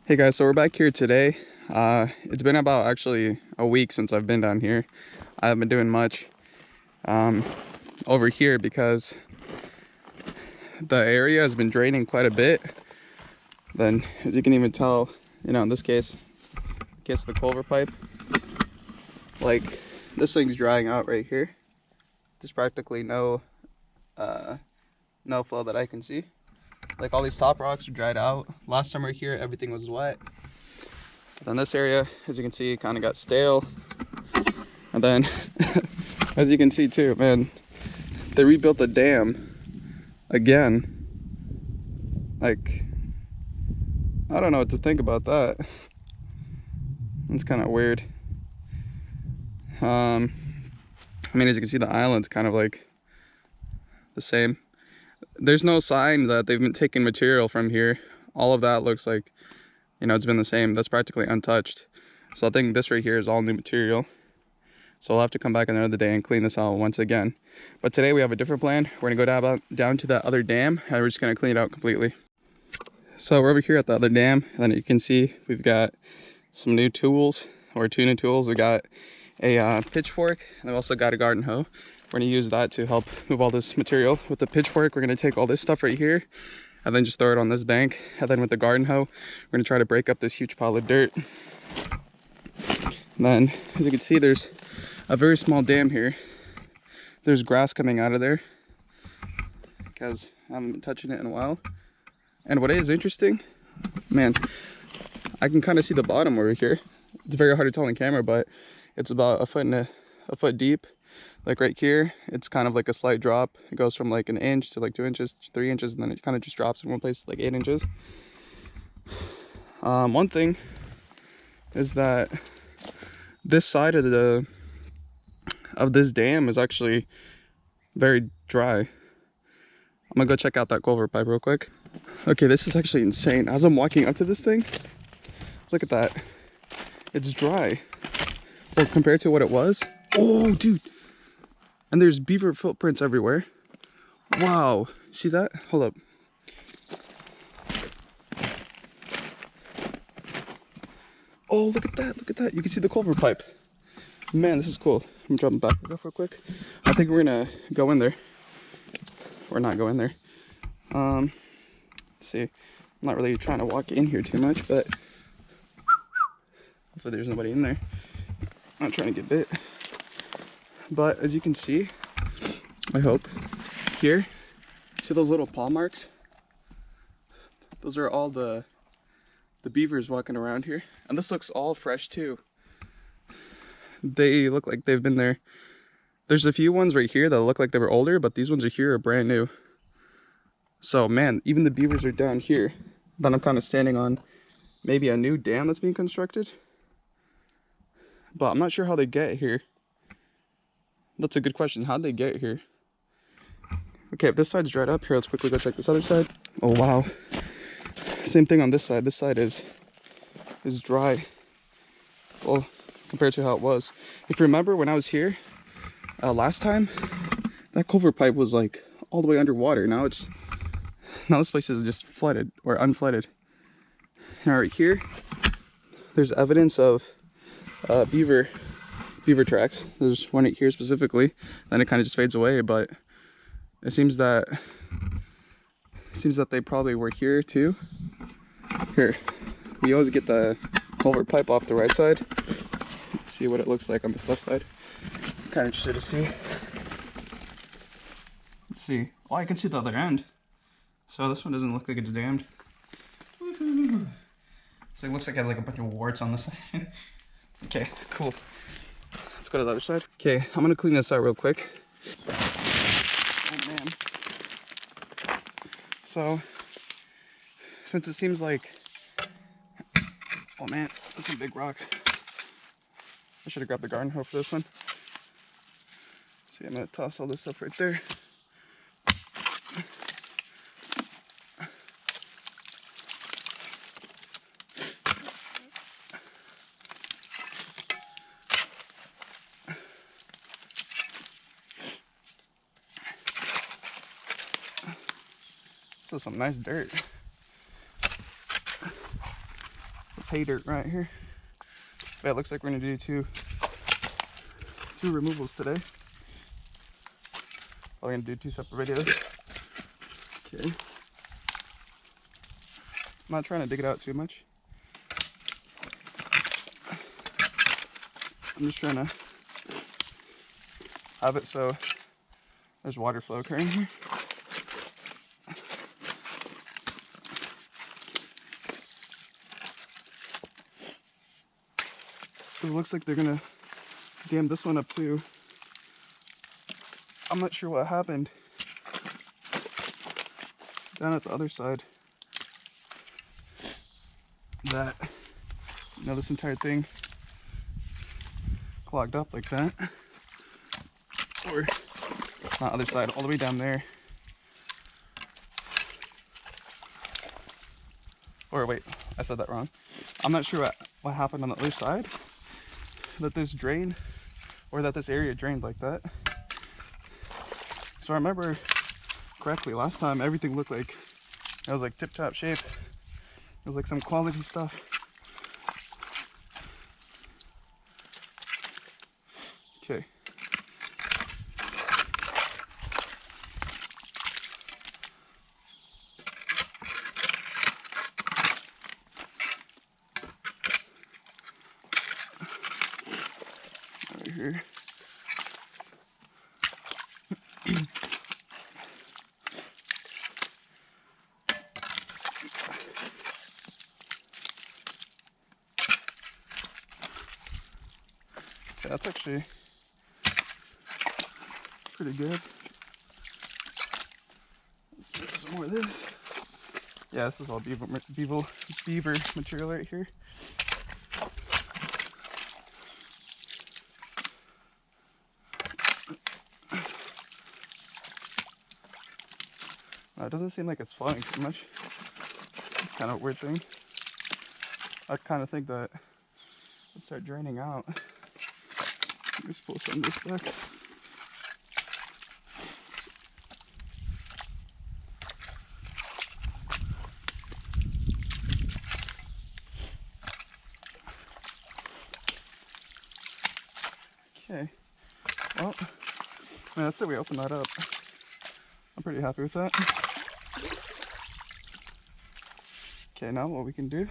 Hey guys, so we're back here today. It's been about actually a week since I've been down here. I haven't been doing much over here because the area has been draining quite a bit. Then, as you can even tell, in this case of the culvert pipe, like this thing's drying out right here. There's practically no flow that I can see. Like all these top rocks are dried out. Last time we were here, everything was wet. Then this area, as you can see, kind of got stale. And then, as you can see too, man, they rebuilt the dam again. Like, I don't know what to think about that. It's kind of weird. I mean, as you can see, the island's kind of like the same. There's no sign that they've been taking material from here. All of that looks like, it's been the same. That's practically untouched. So I think this right here is all new material. So I'll have to come back another day and clean this out once again. But today we have a different plan. We're gonna go down to that other dam and we're just gonna clean it out completely. So we're over here at the other dam, and you can see we've got some new tools, or two new tools. We got a pitchfork, and we also got a garden hoe. We're gonna use that to help move all this material. With the pitchfork, we're gonna take all this stuff right here and then just throw it on this bank. And then with the garden hoe, we're gonna try to break up this huge pile of dirt. And then, as you can see, there's a very small dam here. There's grass coming out of there because I haven't been touching it in a while. And what is interesting, man, I can kind of see the bottom over here. It's very hard to tell on camera, but it's about a foot deep. Like right here, it's kind of like a slight drop. It goes from like an inch to like 2 inches, 3 inches, and then it kind of just drops in one place like 8 inches. One thing is that this side of this dam is actually very dry. I'm gonna go check out that culvert pipe real quick. Okay, this is actually insane. As I'm walking up to this thing, look at that. It's dry. Well, compared to what it was. Oh, dude. And there's beaver footprints everywhere. Wow. See that? Hold up. Oh, look at that. Look at that. You can see the culvert pipe. Man, this is cool. I'm dropping back real quick. I think we're gonna go in there. Or not go in there. Let's see. I'm not really trying to walk in here too much, but hopefully there's nobody in there. I'm not trying to get bit. But as you can see, I hope, here, see those little paw marks? Those are all the beavers walking around here. And this looks all fresh too. They look like they've been there. There's a few ones right here that look like they were older, but these ones are here are brand new. So man, even the beavers are down here. But I'm kind of standing on maybe a new dam that's being constructed. But I'm not sure how they get here. That's a good question. How'd they get here? Okay, if this side's dried up, here, let's quickly go check this other side. Oh, wow. Same thing on this side. This side is dry. Well, compared to how it was. If you remember when I was here last time, that culvert pipe was like all the way underwater. Now this place is just flooded or unflooded. Now right here, there's evidence of beaver tracks. There's one right here specifically. Then it kind of just fades away, but it seems that they probably were here too. Here, we always get the culvert pipe off the right side. Let's see what it looks like on this left side. I'm kind of interested to see. Let's see. Oh, I can see the other end. So this one doesn't look like it's dammed. Woohoo! So it looks like it has like a bunch of warts on this side. Okay, cool. Let's go to the other side. Okay, I'm gonna clean this out real quick. Oh man. So, since it seems like, oh man, there's some big rocks. I should have grabbed the garden hoe for this one. Let's see, I'm gonna toss all this stuff right there. This is some nice dirt. pay dirt right here. But it looks like we're gonna do two removals today. Probably gonna do 2 separate videos. Okay. I'm not trying to dig it out too much. I'm just trying to have it so there's water flow occurring here. It looks like they're gonna dam this one up too. I'm not sure what happened down at the other side. That, you know, this entire thing clogged up like that. Or not other side, all the way down there. Or wait, I said that wrong. I'm not sure what happened on the other side. That this drained, or that this area drained like that. So I remember correctly, last time everything looked like it was like tip-top shape. It was like some quality stuff. Okay. Right here. Okay, that's actually pretty good. Let's put some more of this. Yeah, this is all beaver material right here. It doesn't seem like it's flowing too much. It's kind of a weird thing. I kind of think that it'll start draining out. Let me just pull some of this back. Okay. Well, I mean, that's it. We opened that up. I'm pretty happy with that. Okay, now what we can do.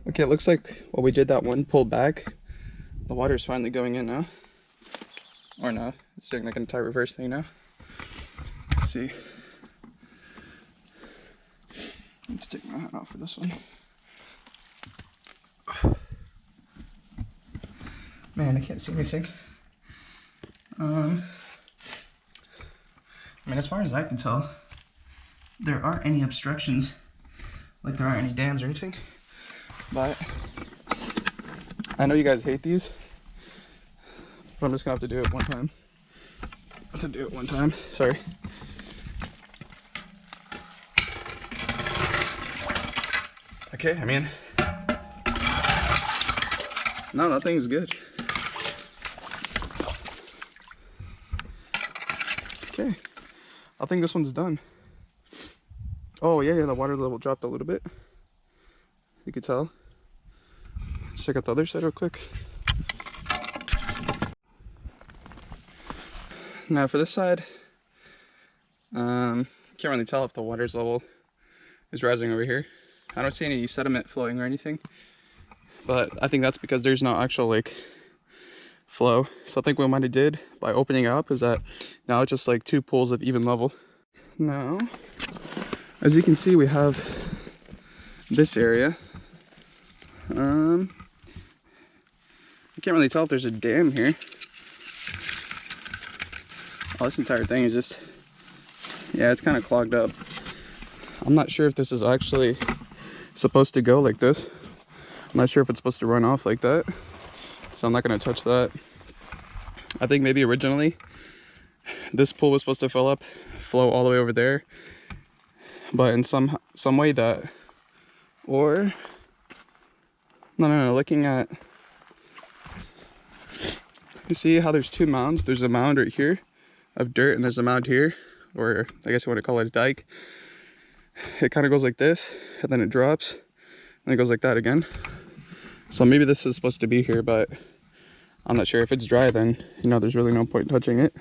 Okay, it looks like while we did that one pull back, the water's finally going in now. Or no, it's doing like an entire reverse thing now. Let's see. Let's take my hat off for this one. Man, I can't see anything. I mean, as far as I can tell, there aren't any obstructions, like there aren't any dams or anything. But I know you guys hate these, but I'm just gonna have to do it one time. Sorry. Okay, I mean, no, nothing's good. Okay, I think this one's done. Oh yeah, the water level dropped a little bit. You could tell. Let's check out the other side real quick. Now for this side, can't really tell if the water's level is rising over here. I don't see any sediment flowing or anything, but I think that's because there's no actual like flow. So I think what we might have did by opening up is that now it's just like 2 pools of even level. Now, as you can see, we have this area. I can't really tell if there's a dam here. Oh, this entire thing is just, yeah, it's kind of clogged up. I'm not sure if this is actually supposed to go like this. I'm not sure if it's supposed to run off like that, so I'm not going to touch that. I think maybe originally this pool was supposed to flow all the way over there, but in some way that, or no, looking at, you see how there's 2 mounds? There's a mound right here of dirt, and there's a mound here, or I guess you want to call it a dike. It kind of goes like this, and then it drops, And it goes like that again. So maybe this is supposed to be here, but I'm not sure. If it's dry, then, you know, there's really no point touching it.